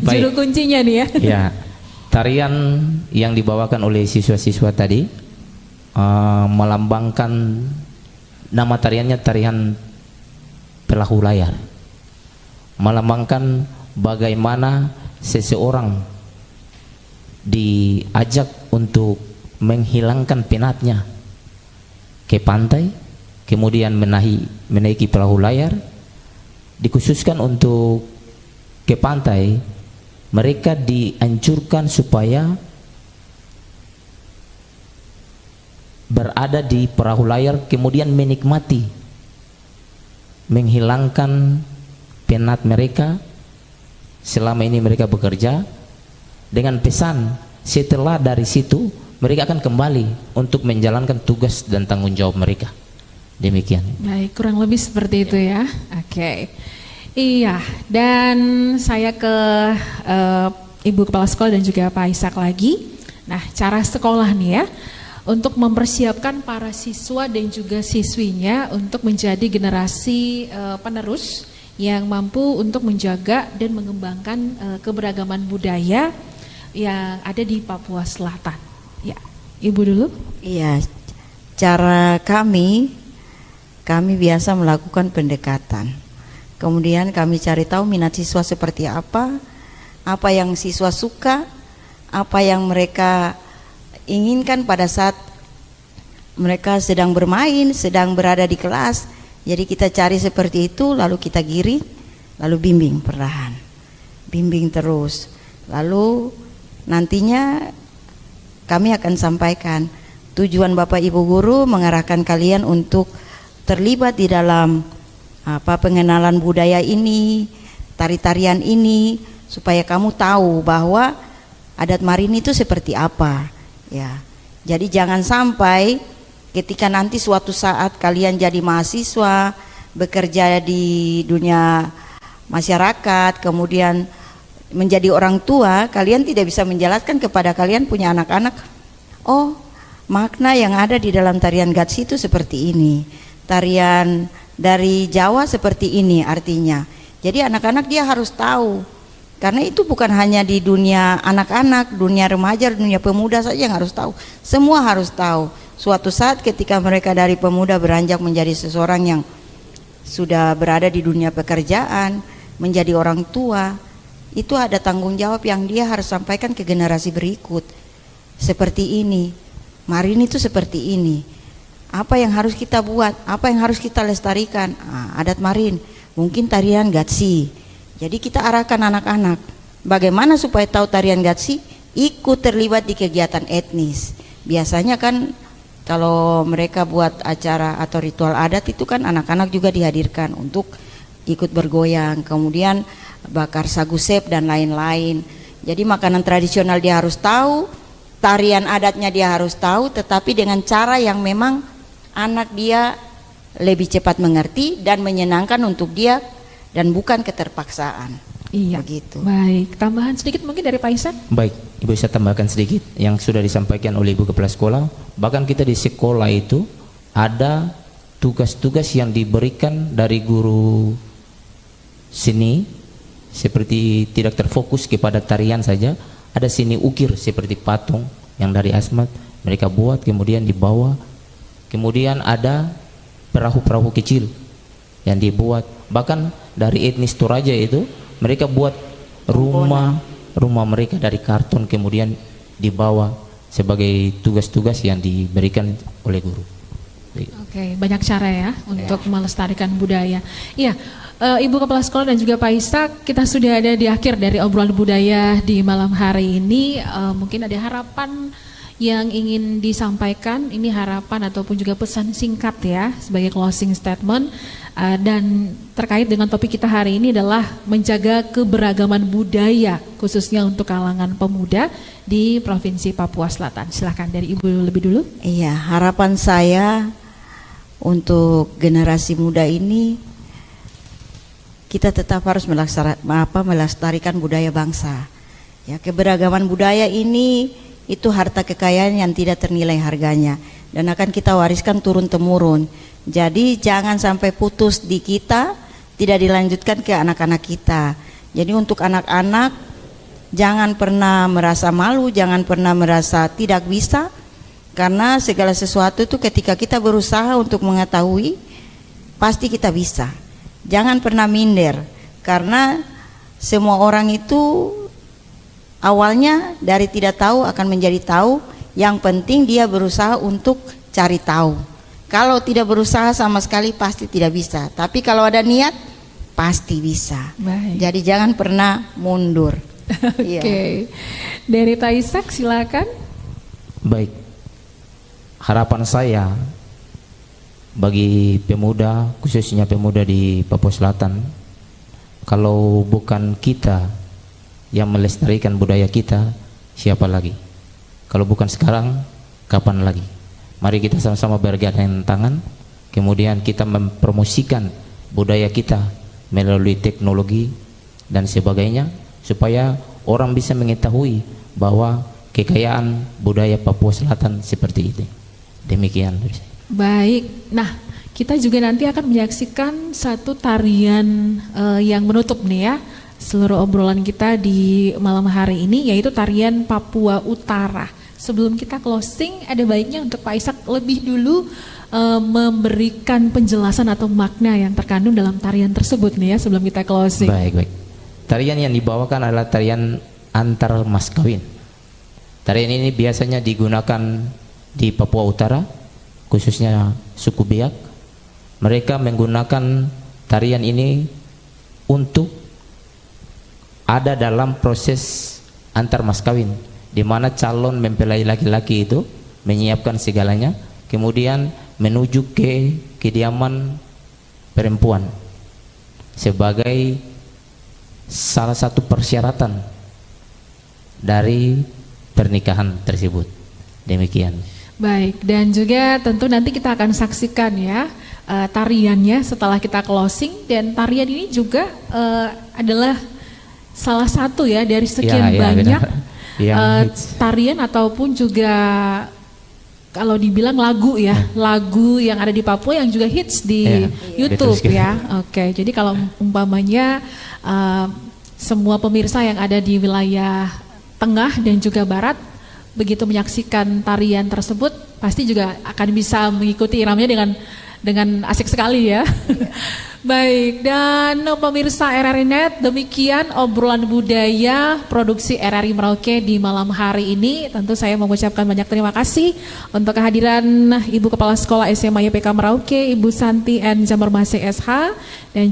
Juru kuncinya nih ya. Ya, tarian yang dibawakan oleh siswa-siswa tadi melambangkan, nama tariannya tarian perahu layar, melambangkan bagaimana seseorang diajak untuk menghilangkan penatnya ke pantai, kemudian menaiki perahu layar. Dikhususkan untuk ke pantai, mereka dianjurkan supaya berada di perahu layar, kemudian menikmati, menghilangkan penat mereka selama ini mereka bekerja, dengan pesan setelah dari situ mereka akan kembali untuk menjalankan tugas dan tanggung jawab mereka. Demikian. Baik, kurang lebih seperti itu ya. Oke. Iya, dan saya ke Ibu Kepala Sekolah dan juga Pak Ishak lagi. Nah, cara sekolah nih ya, untuk mempersiapkan para siswa dan juga siswinya untuk menjadi generasi penerus yang mampu untuk menjaga dan mengembangkan keberagaman budaya yang ada di Papua Selatan. Ya, Ibu dulu. Iya, cara kami biasa melakukan pendekatan. Kemudian kami cari tahu minat siswa seperti apa yang siswa suka, apa yang mereka inginkan pada saat mereka sedang bermain, sedang berada di kelas. Jadi kita cari seperti itu, lalu kita giring, lalu bimbing perlahan, bimbing terus. Lalu nantinya kami akan sampaikan tujuan Bapak Ibu Guru mengarahkan kalian untuk terlibat di dalam pengenalan budaya ini, tari-tarian ini, supaya kamu tahu bahwa adat Marini itu seperti apa. Ya, jadi jangan sampai ketika nanti suatu saat kalian jadi mahasiswa, bekerja di dunia masyarakat, kemudian menjadi orang tua, kalian tidak bisa menjelaskan kepada kalian punya anak-anak, oh makna yang ada di dalam tarian Gatsi itu seperti ini, tarian dari Jawa seperti ini artinya. Jadi anak-anak dia harus tahu, karena itu bukan hanya di dunia anak-anak, dunia remaja, dunia pemuda saja yang harus tahu, semua harus tahu. Suatu saat ketika mereka dari pemuda beranjak menjadi seseorang yang sudah berada di dunia pekerjaan, menjadi orang tua, itu ada tanggung jawab yang dia harus sampaikan ke generasi berikut. Seperti ini, Marini itu seperti ini. Apa yang harus kita buat, apa yang harus kita lestarikan? Adat Marin, mungkin tarian Gatsi. Jadi kita arahkan anak-anak, bagaimana supaya tahu tarian Gatsi, ikut terlibat di kegiatan etnis. Biasanya kan kalau mereka buat acara atau ritual adat itu kan anak-anak juga dihadirkan untuk ikut bergoyang, kemudian bakar sagu sep dan lain-lain. Jadi makanan tradisional dia harus tahu, tarian adatnya dia harus tahu, tetapi dengan cara yang memang anak dia lebih cepat mengerti dan menyenangkan untuk dia dan bukan keterpaksaan. Iya, begitu. Baik, tambahan sedikit mungkin dari Pak Ishak. Baik, Ibu saya tambahkan sedikit yang sudah disampaikan oleh Ibu Kepala Sekolah. Bahkan kita di sekolah itu ada tugas-tugas yang diberikan dari guru seni, seperti tidak terfokus kepada tarian saja. Ada seni ukir seperti patung yang dari Asmat mereka buat kemudian dibawa. Kemudian ada perahu-perahu kecil yang dibuat. Bahkan dari etnis Toraja itu mereka buat rumah mereka dari karton kemudian dibawa sebagai tugas-tugas yang diberikan oleh guru. Oke, banyak cara ya untuk melestarikan budaya. Iya, Ibu Kepala Sekolah dan juga Pak Ishak, kita sudah ada di akhir dari obrolan budaya di malam hari ini. Mungkin ada harapan yang ingin disampaikan, ini harapan ataupun juga pesan singkat ya sebagai closing statement, dan terkait dengan topik kita hari ini adalah menjaga keberagaman budaya khususnya untuk kalangan pemuda di Provinsi Papua Selatan. Silahkan dari Ibu lebih dulu. Iya, harapan saya untuk generasi muda ini, kita tetap harus melestarikan budaya bangsa. Ya, keberagaman budaya ini itu harta kekayaan yang tidak ternilai harganya dan akan kita wariskan turun-temurun. Jadi jangan sampai putus di kita, tidak dilanjutkan ke anak-anak kita. Jadi untuk anak-anak, jangan pernah merasa malu, jangan pernah merasa tidak bisa, karena segala sesuatu itu ketika kita berusaha untuk mengetahui, pasti kita bisa. Jangan pernah minder, karena semua orang itu awalnya dari tidak tahu akan menjadi tahu. Yang penting dia berusaha untuk cari tahu. Kalau tidak berusaha sama sekali pasti tidak bisa. Tapi kalau ada niat pasti bisa. Baik. Jadi jangan pernah mundur. Oke. Iya. Dari Taisak silakan. Baik, harapan saya bagi pemuda, khususnya pemuda di Papua Selatan, kalau bukan kita yang melestarikan budaya kita, siapa lagi? Kalau bukan sekarang, kapan lagi? Mari kita sama-sama bergandeng tangan, kemudian kita mempromosikan budaya kita melalui teknologi dan sebagainya, supaya orang bisa mengetahui bahwa kekayaan budaya Papua Selatan seperti ini. Demikian dari saya. Baik. Nah, kita juga nanti akan menyaksikan satu tarian yang menutup nih ya seluruh obrolan kita di malam hari ini, yaitu tarian Papua Utara. Sebelum kita closing, ada baiknya untuk Pak Ishak lebih dulu memberikan penjelasan atau makna yang terkandung dalam tarian tersebut nih ya sebelum kita closing. Baik. Tarian yang dibawakan adalah tarian antar mas kawin. Tarian ini biasanya digunakan di Papua Utara, khususnya suku Biak. Mereka menggunakan tarian ini untuk ada dalam proses antar mas kawin, di mana calon mempelai laki-laki itu menyiapkan segalanya, kemudian menuju ke kediaman perempuan sebagai salah satu persyaratan dari pernikahan tersebut. Demikian. Baik, dan juga tentu nanti kita akan saksikan ya tariannya setelah kita closing, dan tarian ini juga adalah salah satu ya dari sekian banyak tarian ataupun juga kalau dibilang lagu ya, lagu yang ada di Papua yang juga hits di YouTube ya. Oke, jadi kalau umpamanya semua pemirsa yang ada di wilayah tengah dan juga barat begitu menyaksikan tarian tersebut, pasti juga akan bisa mengikuti iramanya dengan asik sekali ya. Baik, dan pemirsa RRI Net, demikian obrolan budaya produksi RRI Merauke di malam hari ini. Tentu saya mengucapkan banyak terima kasih untuk kehadiran Ibu Kepala Sekolah SMA YPK Merauke, Ibu Santi N. Jambermase SH, dan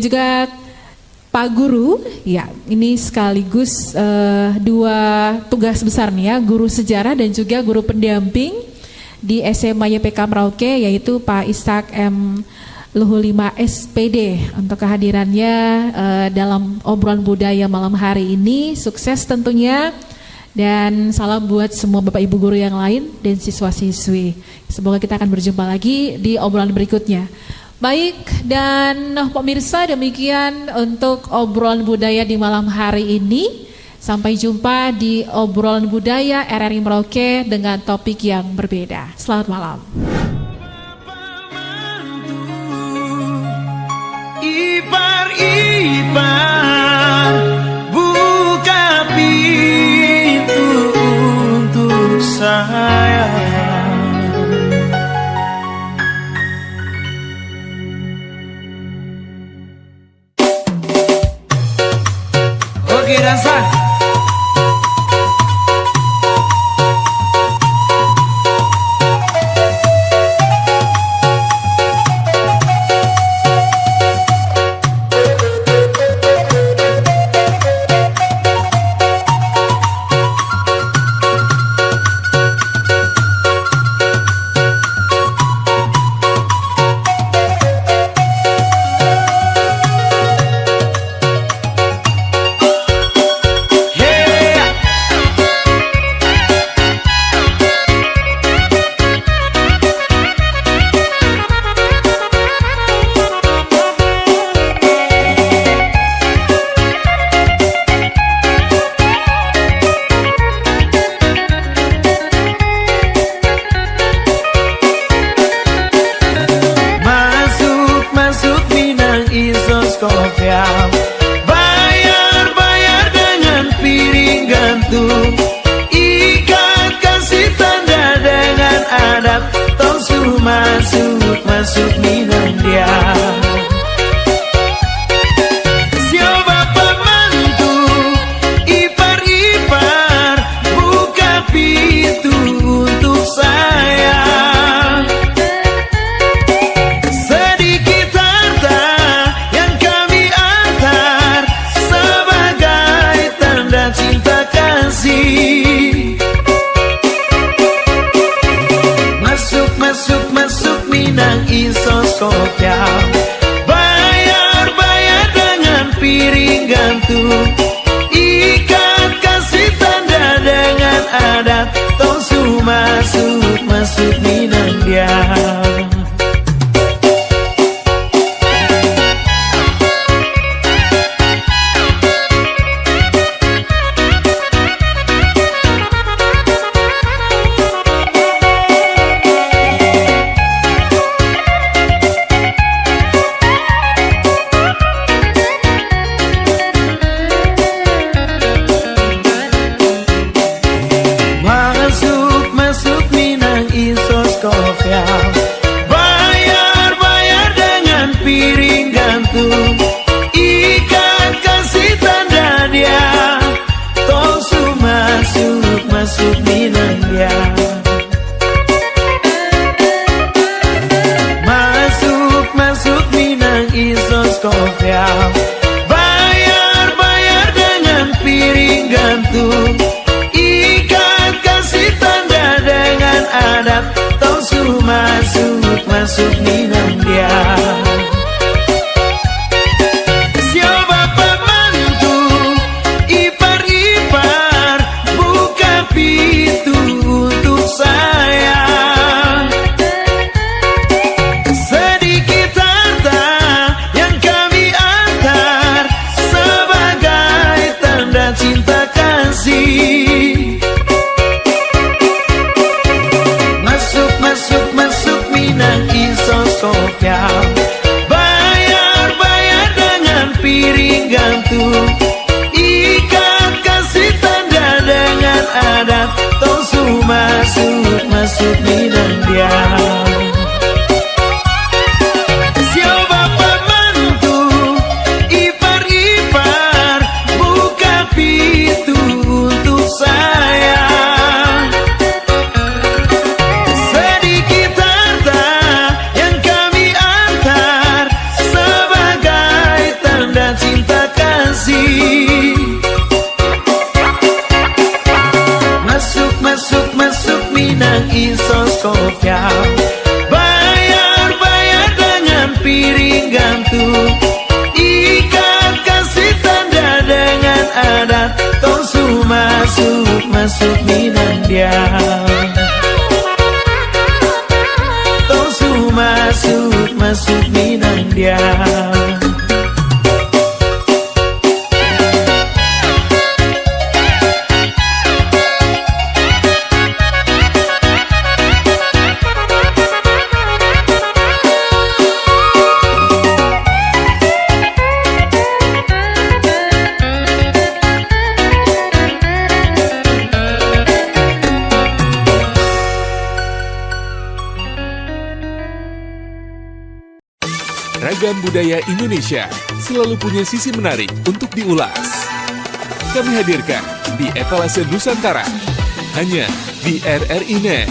juga Pak Guru. Ya, ini sekaligus dua tugas besar nih ya, guru sejarah dan juga guru pendamping di SMA YPK Merauke, yaitu Pak Ishak M. Luhulima SPD, untuk kehadirannya dalam obrolan budaya malam hari ini. Sukses tentunya, dan salam buat semua Bapak Ibu guru yang lain dan siswa-siswi. Semoga kita akan berjumpa lagi di obrolan berikutnya. Baik, dan pemirsa, demikian untuk obrolan budaya di malam hari ini. Sampai jumpa di obrolan budaya RRI Merauke dengan topik yang berbeda. Selamat malam. Ipar-ipar, buka pintu untuk saya. Oke, dansa. Sofia. Bayar dengan piring gantung, ikat kasih tanda dengan adat, tongsu masuk minang dia. Sio bapak mantu, ipar-ipar, buka pintu untuk saya. Sedikit harta yang kami antar sebagai tanda cinta kasih. Masuk minang iso Sofia. Bayar dengan piring gantung, ikat kasih tanda dengan adat, tongsu masuk minang dia. Masuk minang isos Sofia. Bayar dengan piring gantung, ikat kasih tanda dia, tongsu masuk minang dia. Masuk minang isos Sofia. Bayar dengan piring gantung, ikat kasih tanda dengan adat, tongsu masuk minang dia. Sio bapak mantu, ipar-ipar, buka pintu untuk saya. Sedikit harta yang kami antar sebagai tanda cinta kasih. Masuk minang iso Sofia. Bayar dengan piring gantung, ikat kasih tanda dengan adat, tongsu masuk minang dia. Sio bapak mantu, ipar-ipar, buka pintu untuk saya. Sedikit harta yang kami antar sebagai tanda cinta kasih. Masuk minang iso Sofia. Bayar dengan piring gantung, ikat kasih tanda dengan adat, tongsu masuk minang dia. Tongsu masuk minang dia. Ragam budaya Indonesia selalu punya sisi menarik untuk diulas. Kami hadirkan di Etalase Nusantara, hanya di RRI Net.